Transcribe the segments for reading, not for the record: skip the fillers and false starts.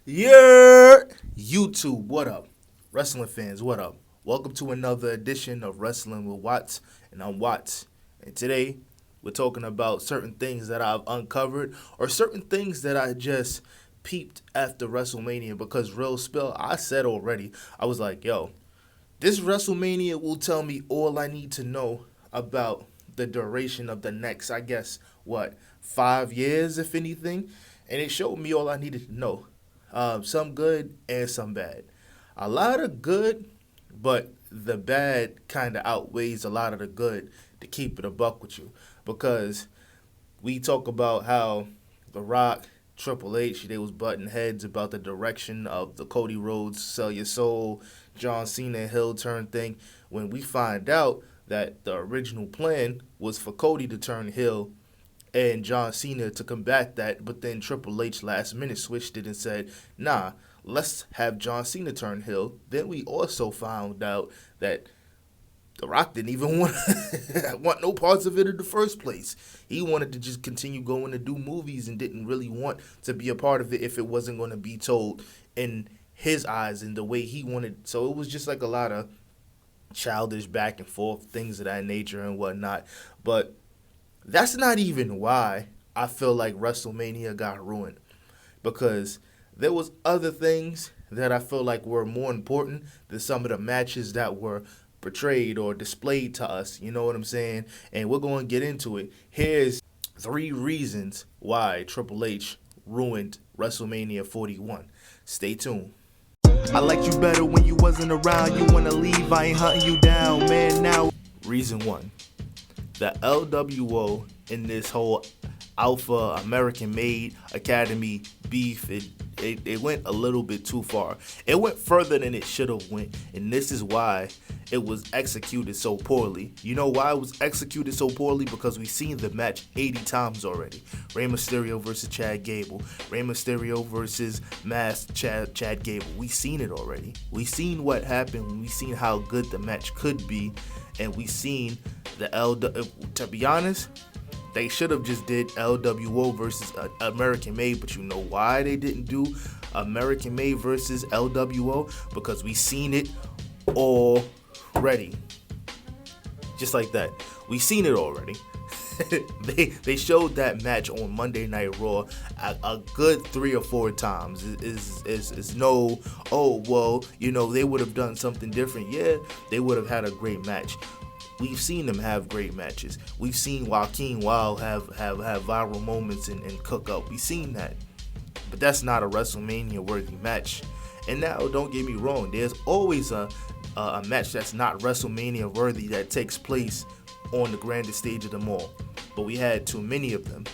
Yeah, YouTube, what up? Wrestling fans, what up? Welcome to another edition of Wrestling with Watts, and I'm Watts. And today, we're talking about certain things that I've uncovered or certain things that I just peeped after WrestleMania because real spill, I said already, I was like, yo, this WrestleMania will tell me all I need to know about the duration of the next, I guess, what, 5 years, if anything? And it showed me all I needed to know. Some good and some bad. A lot of good, but the bad kind of outweighs a lot of the good to keep it a buck with you. Because we talk about how The Rock, Triple H, they was butting heads about the direction of the Cody Rhodes Sell Your Soul, John Cena heel turn thing. When we find out that the original plan was for Cody to turn heel and John Cena to combat that, but then Triple H last minute switched it and said, nah, let's have John Cena turn heel. Then we also found out that The Rock didn't even want no parts of it in the first place. He wanted to just continue going to do movies and didn't really want to be a part of it if it wasn't going to be told in his eyes and the way he wanted. So it was just like a lot of childish back and forth, things of that nature and whatnot. But that's not even why I feel like WrestleMania got ruined. Because there was other things that I feel like were more important than some of the matches that were portrayed or displayed to us. You know what I'm saying? And we're going to get into it. Here's 3 reasons why Triple H ruined WrestleMania 41. Stay tuned. I liked you better when you wasn't around. You wanna leave, I ain't hunting you down, man. Now, reason 1. The LWO in this whole Alpha American Made Academy beef, it went a little bit too far. It went further than it should have went, and this is why it was executed so poorly. You know why it was executed so poorly? Because we've seen the match 80 times already. Rey Mysterio versus Chad Gable. Rey Mysterio versus Masked Chad Gable. We've seen it already. We've seen what happened. We've seen how good the match could be, and we've seen the to be honest, they should have just did LWO versus American Made, but you know why they didn't do American Made versus LWO? Because we seen it already. Just like that. We seen it already. they showed that match on Monday Night Raw a good 3 or 4 times. Is no, oh well, you know, they would have done something different. Yeah, they would have had a great match. We've seen them have great matches. We've seen Joaquin Wild have viral moments and cook up. We've seen that. But that's not a WrestleMania worthy match. And now, don't get me wrong, there's always a match that's not WrestleMania worthy that takes place on the grandest stage of them all. But we had too many of them.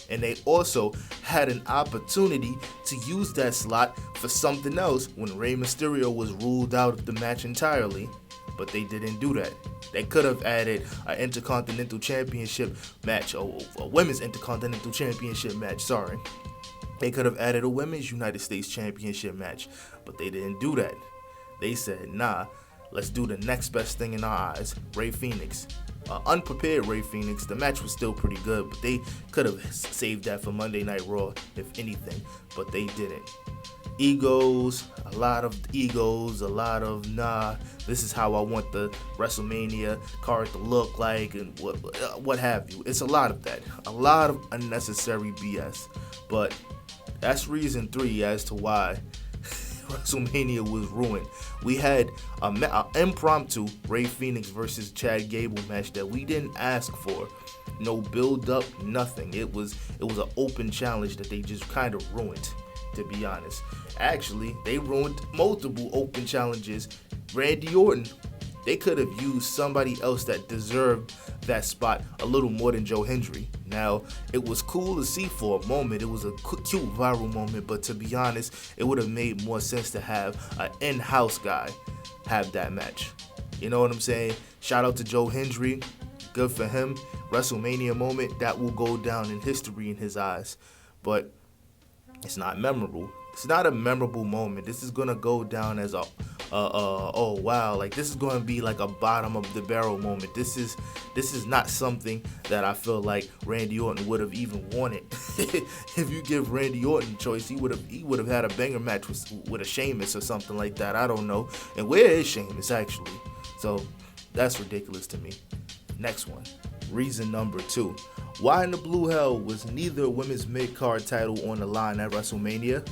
And they also had an opportunity to use that slot for something else when Rey Mysterio was ruled out of the match entirely. But they didn't do that. They could have added an Intercontinental Championship match, or a Women's Intercontinental Championship match, sorry. They could have added a Women's United States Championship match, but they didn't do that. They said, nah, let's do the next best thing in our eyes, Rey Fenix. Unprepared Rey Fenix, the match was still pretty good, but they could have saved that for Monday Night Raw, if anything, but they didn't. Egos, a lot of nah, this is how I want the WrestleMania card to look like, and what have you. It's a lot of that, a lot of unnecessary BS. But that's reason 3 as to why WrestleMania was ruined. We had an impromptu Rey Fenix versus Chad Gable match that we didn't ask for. No build up, nothing. It was an open challenge that they just kind of ruined, to be honest. Actually, they ruined multiple open challenges. Randy Orton, they could have used somebody else that deserved that spot a little more than Joe Hendry. Now, it was cool to see for a moment. It was a cute viral moment, but to be honest, it would have made more sense to have an in-house guy have that match. You know what I'm saying? Shout out to Joe Hendry. Good for him. WrestleMania moment, that will go down in history in his eyes. But it's not memorable. It's not a memorable moment. This is going to go down as a oh wow, like this is going to be like a bottom of the barrel moment. This is not something that I feel like Randy Orton would have even wanted. If you give Randy Orton a choice, he would have had a banger match with a Sheamus or something like that. I don't know. And where is Sheamus actually? So that's ridiculous to me. Next one. Reason number 2. Why in the blue hell was neither women's mid-card title on the line at WrestleMania?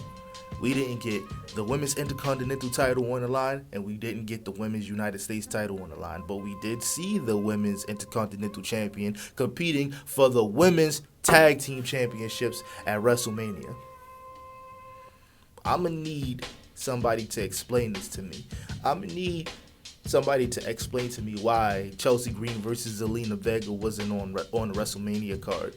We didn't get the women's intercontinental title on the line, and we didn't get the women's United States title on the line, but we did see the women's intercontinental champion competing for the women's tag team championships at WrestleMania. I'm going to need somebody to explain this to me. I'm going to need somebody to explain to me why Chelsea Green versus Zelina Vega wasn't on the WrestleMania card.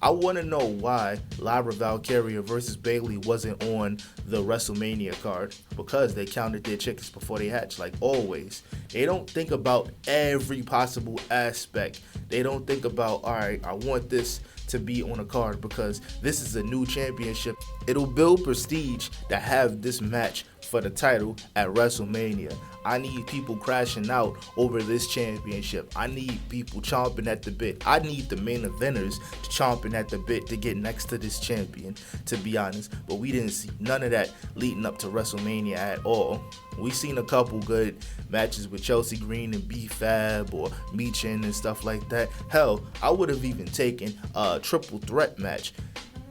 I want to know why Lyra Valkyria versus Bayley wasn't on the WrestleMania card, because they counted their chickens before they hatch, like always. They don't think about every possible aspect. They don't think about, all right, I want this to be on a card because this is a new championship. It'll build prestige to have this match for the title at WrestleMania. I need people crashing out over this championship. I need people chomping at the bit. I need the main eventers chomping at the bit to get next to this champion, to be honest. But we didn't see none of that leading up to WrestleMania at all. We seen a couple good matches with Chelsea Green and B-Fab or Michin and stuff like that. Hell, I would have even taken a triple threat match.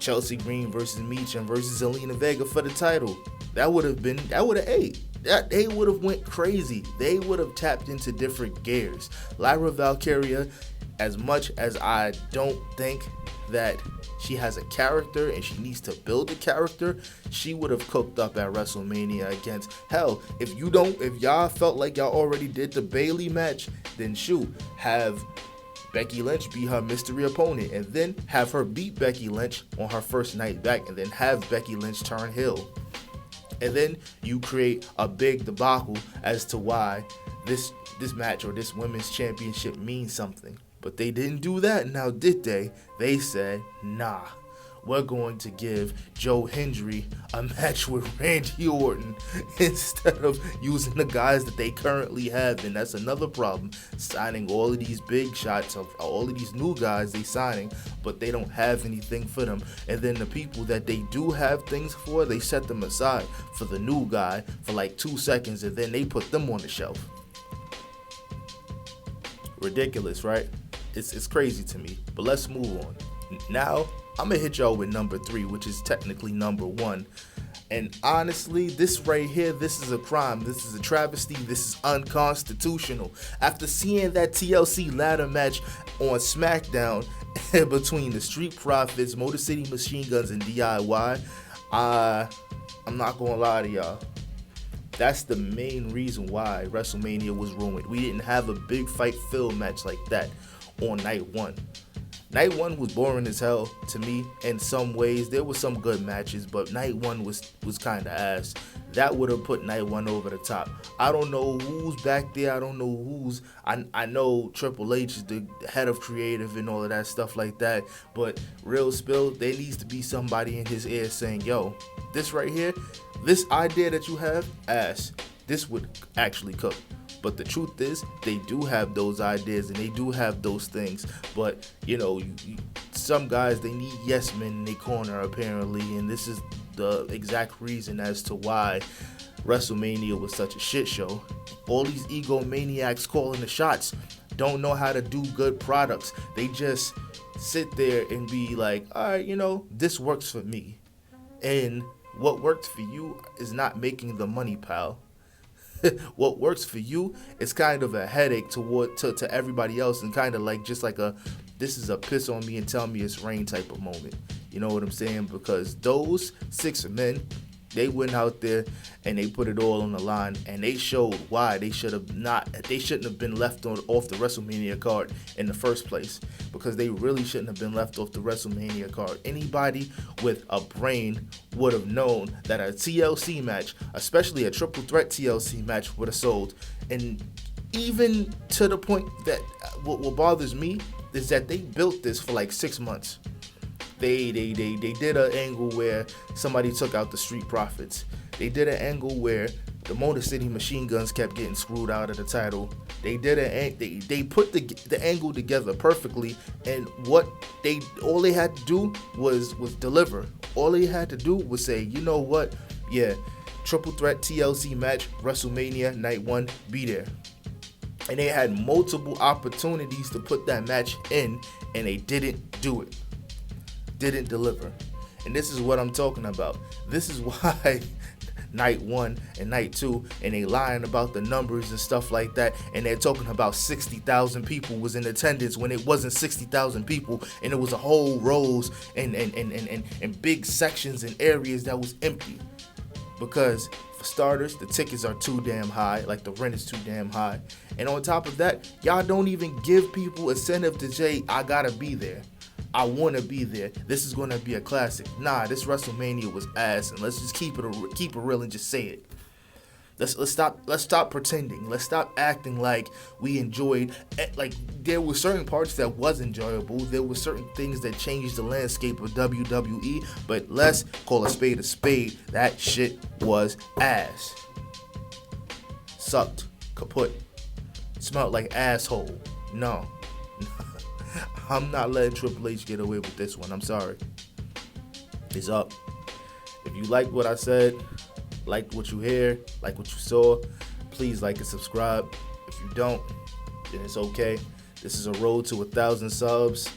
Chelsea Green versus Michin versus Zelina Vega for the title. That would have ate. They would have went crazy. They would have tapped into different gears. Lyra Valkyria, as much as I don't think that she has a character and she needs to build a character, she would have cooked up at WrestleMania against, hell, if y'all felt like y'all already did the Bayley match, then shoot, have Becky Lynch be her mystery opponent and then have her beat Becky Lynch on her first night back and then have Becky Lynch turn heel. And then you create a big debacle as to why this match or this women's championship means something. But they didn't do that, now did they? They said, nah, we're going to give Joe Hendry a match with Randy Orton instead of using the guys that they currently have. And that's another problem, signing all of these big shots of all of these new guys they signing, but they don't have anything for them. And then the people that they do have things for, they set them aside for the new guy for like 2 seconds and then they put them on the shelf. Ridiculous, right? It's crazy to me, but let's move on. Now, I'm going to hit y'all with number 3, which is technically number 1. And honestly, this right here, this is a crime. This is a travesty. This is unconstitutional. After seeing that TLC ladder match on SmackDown between the Street Profits, Motor City Machine Guns, and DIY, I'm not going to lie to y'all. That's the main reason why WrestleMania was ruined. We didn't have a big fight filled match like that on night 1. Night 1 was boring as hell to me in some ways. There were some good matches, but night 1 was kind of ass. That would have put night 1 over the top. I don't know who's back there. I don't know who's... I know Triple H is the head of creative and all of that stuff like that, but real spill, there needs to be somebody in his ear saying, yo, this right here, this idea that you have, ass, this would actually cook. But the truth is, they do have those ideas and they do have those things. But, some guys, they need yes men in their corner, apparently. And this is the exact reason as to why WrestleMania was such a shit show. All these egomaniacs calling the shots don't know how to do good products. They just sit there and be like, all right, this works for me. And what works for you is not making the money, pal. What works for you is kind of a headache to everybody else, and kind of like just like this is a piss on me and tell me it's rain type of moment. You know what I'm saying? Because those 6 men, they went out there and they put it all on the line, and they showed why they shouldn't have been left off the WrestleMania card in the first place, because they really shouldn't have been left off the WrestleMania card. Anybody with a brain would have known that a TLC match, especially a triple threat TLC match, would have sold. And even to the point that what bothers me is that they built this for like 6 months. They did an angle where somebody took out the Street Profits. They did an angle where The Motor City Machine Guns kept getting screwed out of the title. They put the angle together perfectly, and all they had to do was deliver. All they had to do was say, you know what, yeah, triple threat TLC match, WrestleMania Night 1, be there. And they had multiple opportunities to put that match in, and they didn't do it. Didn't deliver. And this is what I'm talking about. This is why Night 1 and Night 2, and they lying about the numbers and stuff like that, and they're talking about 60,000 people was in attendance when it wasn't 60,000 people, and it was a whole rows and big sections and areas that was empty. Because for starters, the tickets are too damn high, like the rent is too damn high. And on top of that, y'all don't even give people incentive to say, I gotta be there. I want to be there. This is going to be a classic. Nah, this WrestleMania was ass, and let's just keep it real and just say it. Let's stop pretending. Let's stop acting like we enjoyed. Like, there were certain parts that was enjoyable. There were certain things that changed the landscape of WWE. But let's call a spade a spade. That shit was ass. Sucked. Kaput. Smelled like asshole. No. I'm not letting Triple H get away with this one. I'm sorry. It's up. If you like what I said, like what you hear, like what you saw, please like and subscribe. If you don't, then it's okay. This is a road to 1,000 subs,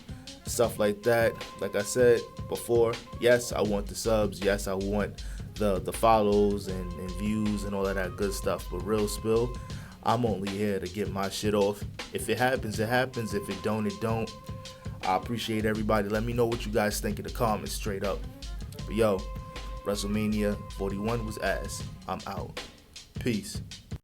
stuff like that. Like I said before, yes, I want the subs. Yes, I want the follows and views and all of that good stuff. But real spill, I'm only here to get my shit off. If it happens, it happens. If it don't, it don't. I appreciate everybody. Let me know what you guys think in the comments straight up. But yo, WrestleMania 41 was ass. I'm out. Peace.